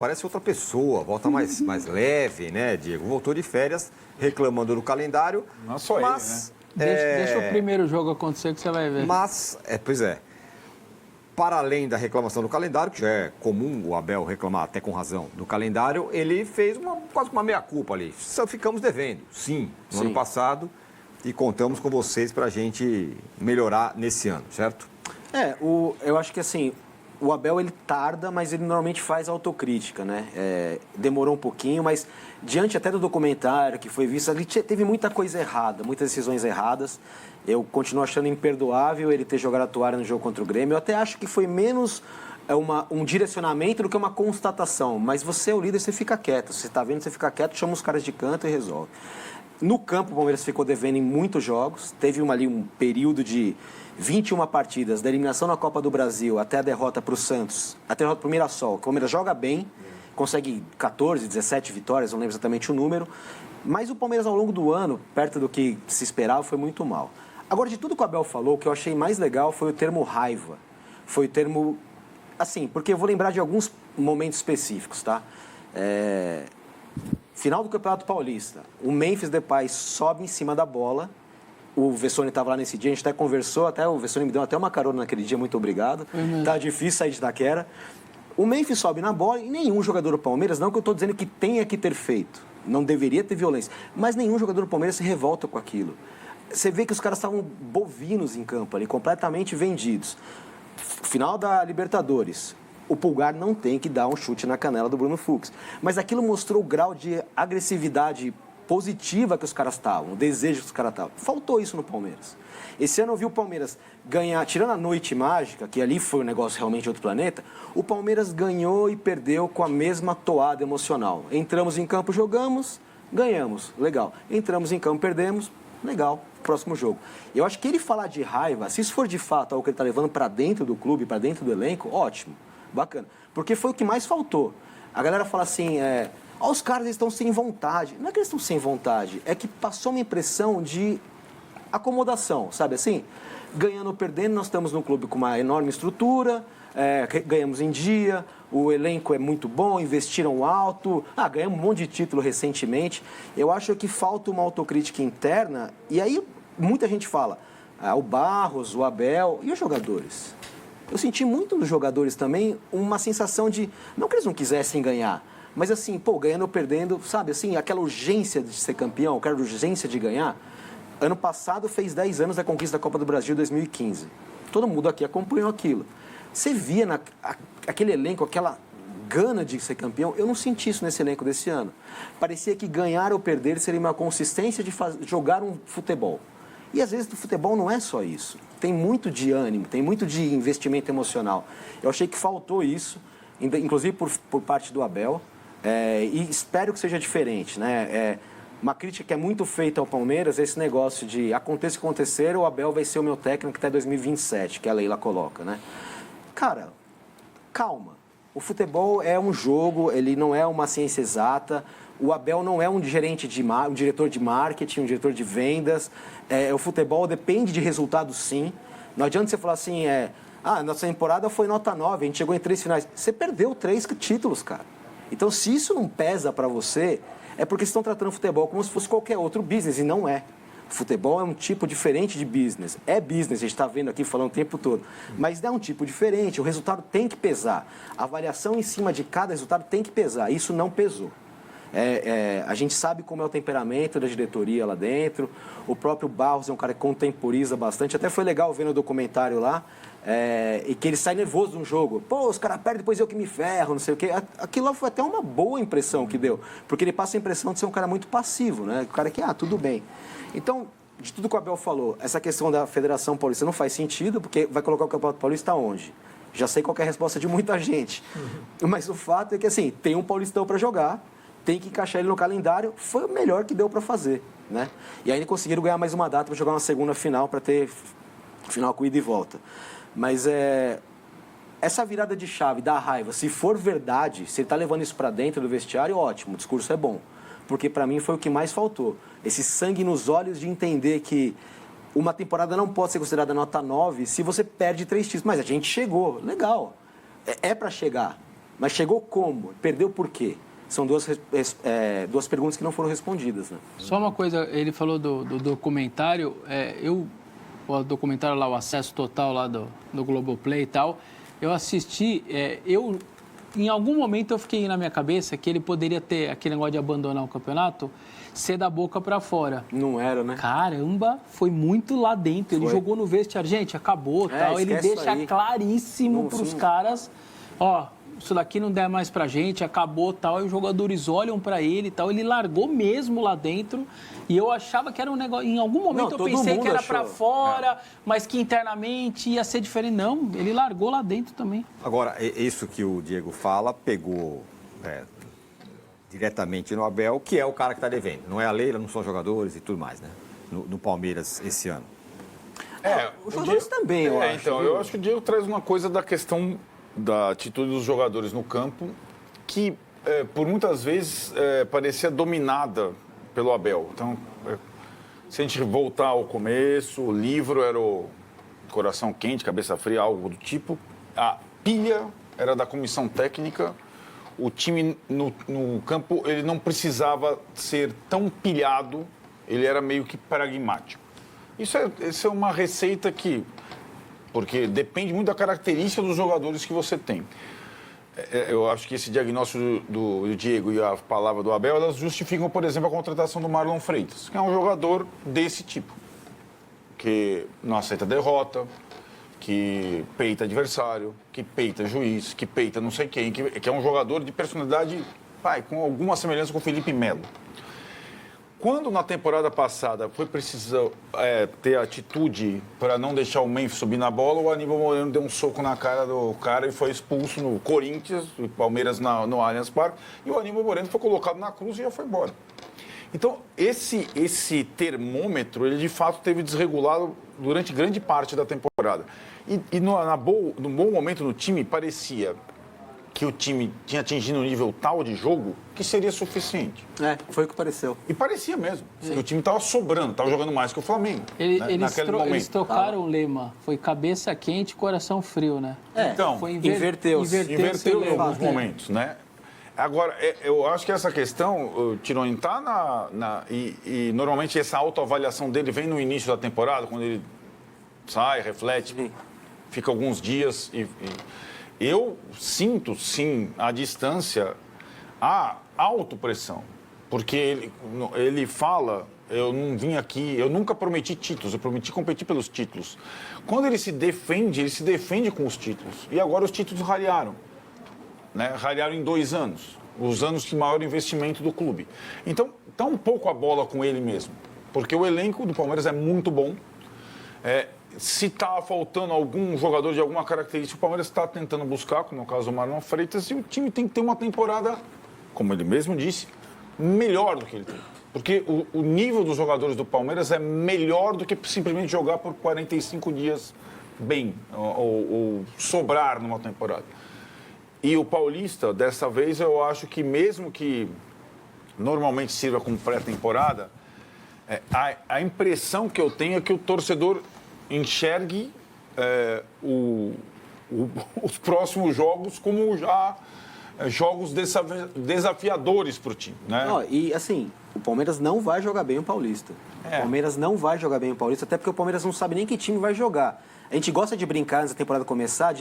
Parece outra pessoa, volta mais leve, né, Diego? Voltou de férias, reclamando do calendário. Não só mas, ele, né? Deixa o primeiro jogo acontecer que você vai ver. Mas, pois é, para além da reclamação do calendário, que já é comum o Abel reclamar, até com razão, do calendário, ele fez quase uma meia-culpa ali. Só ficamos devendo, sim, no ano passado, e contamos com vocês para a gente melhorar nesse ano, certo? Eu acho que assim, o Abel ele tarda, mas ele normalmente faz autocrítica, né? Demorou um pouquinho, mas diante até do documentário que foi visto, ali teve muita coisa errada, muitas decisões erradas. Eu continuo achando imperdoável ele ter jogado a toalha no jogo contra o Grêmio. Eu até acho que foi menos um direcionamento do que uma constatação. Mas você é o líder, você fica quieto. Você está vendo, você fica quieto, chama os caras de canto e resolve. No campo, o Palmeiras ficou devendo em muitos jogos. Teve ali um período de 21 partidas, da eliminação na Copa do Brasil até a derrota para o Santos, até a derrota para o Mirassol. O Palmeiras joga bem, consegue 14, 17 vitórias, não lembro exatamente o número. Mas o Palmeiras, ao longo do ano, perto do que se esperava, foi muito mal. Agora, de tudo que o Abel falou, o que eu achei mais legal foi o termo raiva. Foi o termo... Assim, porque eu vou lembrar de alguns momentos específicos, tá? Final do Campeonato Paulista. O Memphis Depay sobe em cima da bola. O Vessone estava lá nesse dia, a gente até conversou, até o Vessone me deu até uma carona naquele dia, muito obrigado. Tá difícil sair de Itaquera. O Memphis sobe na bola e nenhum jogador do Palmeiras, não que eu estou dizendo que tenha que ter feito, não deveria ter violência, mas nenhum jogador do Palmeiras se revolta com aquilo. Você vê que os caras estavam bovinos em campo ali, completamente vendidos. Final da Libertadores. O Pulgar não tem que dar um chute na canela do Bruno Fux. Mas aquilo mostrou o grau de agressividade positiva que os caras estavam, o desejo que os caras estavam. Faltou isso no Palmeiras. Esse ano eu vi o Palmeiras ganhar, tirando a noite mágica, que ali foi um negócio realmente de outro planeta, o Palmeiras ganhou e perdeu com a mesma toada emocional. Entramos em campo, jogamos, ganhamos, legal. Entramos em campo, perdemos, legal. Próximo jogo. Eu acho que ele falar de raiva, se isso for de fato algo que ele está levando para dentro do clube, para dentro do elenco, ótimo, bacana. Porque foi o que mais faltou. A galera fala assim, os caras estão sem vontade. Não é que eles estão sem vontade, é que passou uma impressão de acomodação, sabe assim? Ganhando ou perdendo, nós estamos num clube com uma enorme estrutura, ganhamos em dia, o elenco é muito bom, investiram alto, ganhamos um monte de título recentemente. Eu acho que falta uma autocrítica interna, e aí muita gente fala, o Barros, o Abel e os jogadores. Eu senti muito nos jogadores também uma sensação de, não que eles não quisessem ganhar, mas assim, ganhando ou perdendo, sabe assim, aquela urgência de ser campeão, aquela urgência de ganhar. Ano passado fez 10 anos da conquista da Copa do Brasil 2015. Todo mundo aqui acompanhou aquilo. Você via aquele elenco, aquela gana de ser campeão. Eu não senti isso nesse elenco desse ano. Parecia que ganhar ou perder seria uma consistência de jogar um futebol. E às vezes o futebol não é só isso. Tem muito de ânimo, tem muito de investimento emocional. Eu achei que faltou isso, inclusive por parte do Abel. E espero que seja diferente, né? Uma crítica que é muito feita ao Palmeiras é esse negócio de aconteça o que acontecer, o Abel vai ser o meu técnico até 2027, que a Leila coloca, né? Cara, calma. O futebol é um jogo, ele não é uma ciência exata. O Abel não é um diretor de marketing, um diretor de vendas. O futebol depende de resultados, sim. Não adianta você falar assim, nossa temporada foi nota 9, a gente chegou em 3 finais. Você perdeu 3 títulos, cara. Então, se isso não pesa para você, é porque estão tratando o futebol como se fosse qualquer outro business, e não é. Futebol é um tipo diferente de business. É business, a gente está vendo aqui, falando o tempo todo. Mas é um tipo diferente, o resultado tem que pesar. A avaliação em cima de cada resultado tem que pesar. Isso não pesou. A gente sabe como é o temperamento da diretoria lá dentro. O próprio Barros é um cara que contemporiza bastante. Até foi legal ver no documentário lá, e que ele sai nervoso de um jogo. Os caras perdem, depois eu que me ferro, não sei o quê. Aquilo lá foi até uma boa impressão que deu. Porque ele passa a impressão de ser um cara muito passivo, né? O cara que, tudo bem. Então, de tudo que o Abel falou, essa questão da Federação Paulista não faz sentido, porque vai colocar o Campeonato Paulista onde? Já sei qual é a resposta de muita gente. Mas o fato é que, assim, tem um Paulistão para jogar, tem que encaixar ele no calendário, foi o melhor que deu para fazer, né? E aí conseguiram ganhar mais uma data para jogar uma segunda final, para ter final com ida e volta. Mas essa virada de chave da raiva, se for verdade, se ele está levando isso para dentro do vestiário, ótimo, o discurso é bom. Porque para mim foi o que mais faltou. Esse sangue nos olhos de entender que uma temporada não pode ser considerada nota 9 se você perde 3 títulos. Mas a gente chegou, legal. É para chegar. Mas chegou como? Perdeu por quê? São duas perguntas que não foram respondidas, né? Só uma coisa, ele falou do documentário, o documentário lá, o Acesso Total lá do Globoplay e tal, eu assisti, em algum momento eu fiquei na minha cabeça que ele poderia ter aquele negócio de abandonar o campeonato, ser da boca para fora. Não era, né? Caramba, foi muito lá dentro. Ele jogou no vestiário, gente, acabou, tal. Ele deixa claríssimo para os caras, ó, isso daqui não der mais pra gente, acabou, tal. E os jogadores olham para ele e tal. Ele largou mesmo lá dentro. E eu achava que era um negócio... Em algum momento eu pensei que era para fora, mas que internamente ia ser diferente. Não, ele largou lá dentro também. Agora, isso que o Diego fala, pegou diretamente no Abel, que é o cara que está devendo. Não é a Leila, não são jogadores e tudo mais, né? No Palmeiras esse ano. Os jogadores também, eu acho. Então, eu acho que o Diego traz uma coisa da questão da atitude dos jogadores no campo, que por muitas vezes parecia dominada pelo Abel. Então, se a gente voltar ao começo, o livro era o Coração Quente, Cabeça Fria, algo do tipo. A pilha era da comissão técnica. O time no campo, ele não precisava ser tão pilhado, ele era meio que pragmático. Isso é uma receita que... Porque depende muito da característica dos jogadores que você tem. Eu acho que esse diagnóstico do Diego e a palavra do Abel, elas justificam, por exemplo, a contratação do Marlon Freitas, que é um jogador desse tipo, que não aceita derrota, que peita adversário, que peita juiz, que peita não sei quem, que é um jogador de personalidade, com alguma semelhança com o Felipe Melo. Quando na temporada passada foi preciso ter atitude para não deixar o Memphis subir na bola, o Aníbal Moreno deu um soco na cara do cara e foi expulso no Corinthians, o Palmeiras no Allianz Parque, e o Aníbal Moreno foi colocado na cruz e já foi embora. Então, esse termômetro, ele de fato teve desregulado durante grande parte da temporada. E no bom momento no time, parecia que o time tinha atingido um nível tal de jogo que seria suficiente. Foi o que pareceu. E parecia mesmo. Que o time estava sobrando, estava jogando mais que o Flamengo. Eles trocaram o lema. Foi cabeça quente, coração frio, né? Então, foi inverteu em alguns momentos, né? Agora, eu acho que essa questão, o Tironi está e normalmente essa autoavaliação dele vem no início da temporada, quando ele sai, reflete, fica alguns dias eu sinto, sim, à distância, a autopressão. Porque ele fala, eu não vim aqui, eu nunca prometi títulos, eu prometi competir pelos títulos. Quando ele se defende com os títulos. E agora os títulos ralharam. Né? Ralharam em 2 anos. Os anos de maior investimento do clube. Então, tá um pouco a bola com ele mesmo. Porque o elenco do Palmeiras é muito bom. Se está faltando algum jogador de alguma característica, o Palmeiras está tentando buscar, como no caso do Marlon Freitas, e o time tem que ter uma temporada, como ele mesmo disse, melhor do que ele tem. Porque o nível dos jogadores do Palmeiras é melhor do que simplesmente jogar por 45 dias bem, ou sobrar numa temporada. E o Paulista, dessa vez, eu acho que mesmo que normalmente sirva como pré-temporada, a impressão que eu tenho é que o torcedor enxergue os próximos jogos como já jogos desafiadores para o time, né? E assim, o Palmeiras não vai jogar bem o Paulista. O Palmeiras não vai jogar bem o Paulista, até porque o Palmeiras não sabe nem que time vai jogar. A gente gosta de brincar antes da temporada começar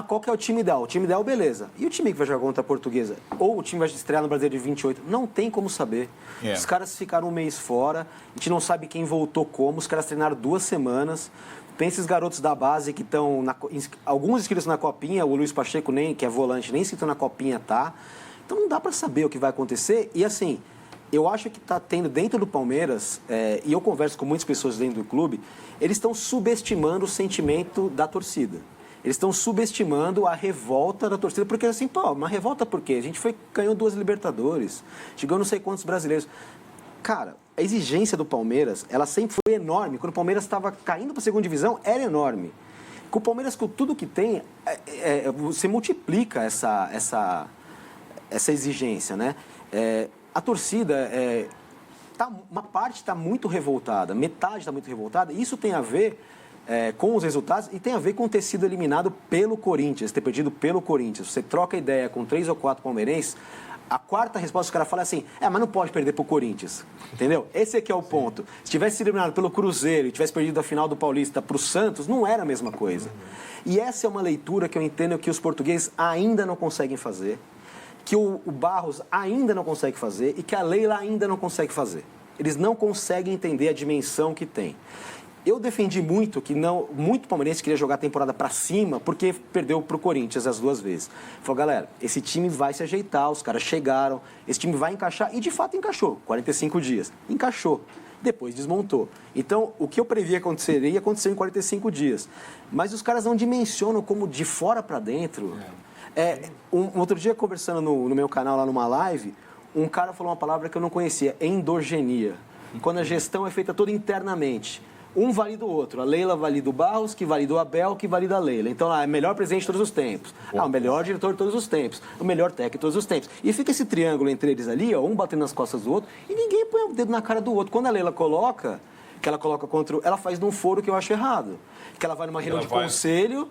qual que é o time ideal? O time ideal, beleza. E o time que vai jogar contra a Portuguesa? Ou o time vai estrear no Brasileiro de 28? Não tem como saber. Os caras ficaram um mês fora, a gente não sabe quem voltou como, os caras treinaram 2 semanas. Pensa esses garotos da base que estão... Alguns inscritos na Copinha, o Luiz Pacheco, que é volante, nem inscrito na Copinha tá. Então não dá para saber o que vai acontecer. E assim, eu acho que está tendo dentro do Palmeiras, e eu converso com muitas pessoas dentro do clube, eles estão subestimando o sentimento da torcida. Eles estão subestimando a revolta da torcida, porque assim, uma revolta por quê? A gente ganhou 2 Libertadores, chegou não sei quantos brasileiros. Cara, a exigência do Palmeiras, ela sempre foi enorme. Quando o Palmeiras estava caindo para a 2ª divisão, era enorme. Com o Palmeiras, com tudo que tem, você multiplica essa exigência, né? A torcida, uma parte está muito revoltada, metade está muito revoltada, e isso tem a ver com os resultados e tem a ver com ter sido eliminado pelo Corinthians, ter perdido pelo Corinthians. Você troca ideia com 3 ou 4 palmeirenses, a quarta resposta que o cara fala é assim, mas não pode perder pro Corinthians, entendeu? Esse aqui é o ponto. Se tivesse sido eliminado pelo Cruzeiro e tivesse perdido a final do Paulista pro Santos, não era a mesma coisa. E essa é uma leitura que eu entendo que os portugueses ainda não conseguem fazer, que o Barros ainda não consegue fazer e que a Leila ainda não consegue fazer. Eles não conseguem entender a dimensão que tem. Eu defendi muito que muito palmeirense queria jogar a temporada para cima porque perdeu para o Corinthians as 2 vezes. Falou, galera, esse time vai se ajeitar, os caras chegaram, esse time vai encaixar e de fato encaixou, 45 dias, encaixou, depois desmontou. Então, o que eu previa aconteceria, aconteceu em 45 dias. Mas os caras não dimensionam como de fora para dentro. Outro dia, conversando no meu canal, lá numa live, um cara falou uma palavra que eu não conhecia, endogenia. Quando a gestão é feita toda internamente. Um valida o outro. A Leila valida o Barros, que valida o Abel, que valida a Leila. Então, é o melhor presidente de todos os tempos. O melhor diretor de todos os tempos. O melhor técnico de todos os tempos. E fica esse triângulo entre eles ali, um batendo nas costas do outro, e ninguém põe o dedo na cara do outro. Quando a Leila coloca, que ela coloca contra... Ela faz num foro que eu acho errado. Que ela vai numa reunião de conselho...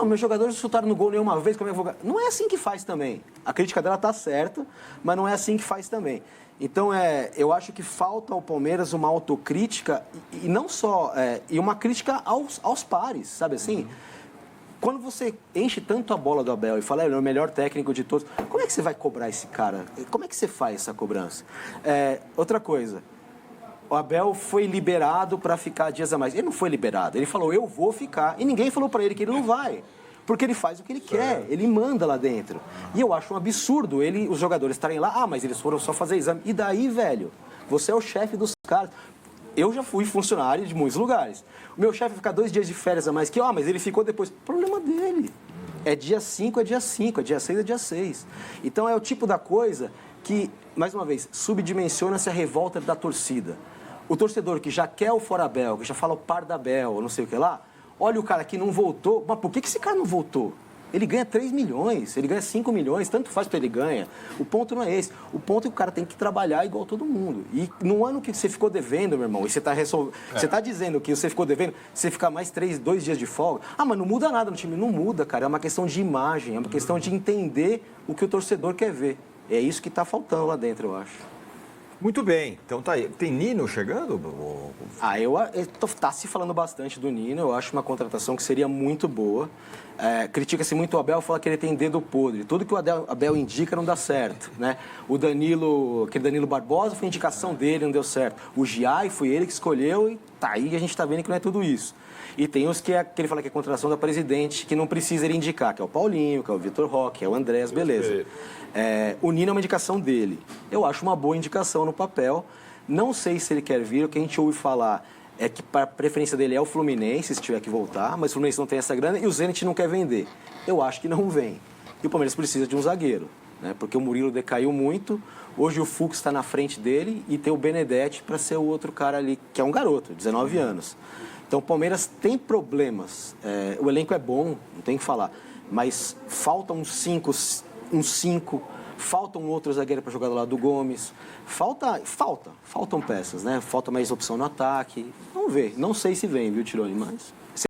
meus jogadores chutaram no gol nenhuma vez, como é que eu vou... Não é assim que faz também. A crítica dela tá certa, mas não é assim que faz também. Então, eu acho que falta ao Palmeiras uma autocrítica e não só... e uma crítica aos pares, sabe assim? Quando você enche tanto a bola do Abel e fala, ele é o melhor técnico de todos, como é que você vai cobrar esse cara? Como é que você faz essa cobrança? Outra coisa, o Abel foi liberado para ficar dias a mais. Ele não foi liberado, ele falou, eu vou ficar. E ninguém falou para ele que ele não vai. Porque ele faz o que ele quer, ele manda lá dentro. E eu acho um absurdo os jogadores estarem lá, mas eles foram só fazer exame. E daí, velho? Você é o chefe dos caras. Eu já fui funcionário de muitos lugares. O meu chefe ficar 2 dias de férias a mais que, mas ele ficou depois. Problema dele. É dia 5, é dia 5, é dia 6, é dia 6. Então é o tipo da coisa que, mais uma vez, subdimensiona-se a revolta da torcida. O torcedor que já quer o fora Abel, que já fala o par da Abel, ou não sei o que lá, olha o cara que não voltou, mas por que esse cara não voltou? Ele ganha 3 milhões, ele ganha 5 milhões, tanto faz para ele ganha. O ponto não é esse. O ponto é que o cara tem que trabalhar igual todo mundo. E no ano que você ficou devendo, meu irmão, e você está dizendo que você ficou devendo, você ficar mais 2 dias de folga. Mas não muda nada no time. Não muda, cara. É uma questão de imagem, é uma questão de entender o que o torcedor quer ver. É isso que está faltando lá dentro, eu acho. Muito bem. Então tá aí. Tem Nino chegando? Tá se falando bastante do Nino. Eu acho uma contratação que seria muito boa. Critica-se muito o Abel, fala que ele tem dedo podre. Tudo que o Abel indica não dá certo, né? O aquele Danilo Barbosa foi indicação dele, não deu certo. O Giai foi ele que escolheu e tá aí a gente tá vendo que não é tudo isso. E tem os que ele fala que é contratação da presidente, que não precisa ele indicar, que é o Paulinho, que é o Vitor Roque, que é o Andrés, beleza. O Nino é uma indicação dele. Eu acho uma boa indicação no papel. Não sei se ele quer vir, o que a gente ouve falar é que a preferência dele é o Fluminense, se tiver que voltar, mas o Fluminense não tem essa grana e o Zenit não quer vender. Eu acho que não vem. E o Palmeiras precisa de um zagueiro, né? Porque o Murilo decaiu muito, hoje o Fux está na frente dele e tem o Benedetti para ser o outro cara ali, que é um garoto, 19 anos. Então o Palmeiras tem problemas, o elenco é bom, não tem o que falar, mas faltam uns 5, faltam outros zagueiros para jogar do lado do Gomes, faltam peças, né? Falta mais opção no ataque, vamos ver, não sei se vem, viu, Tironi, mas...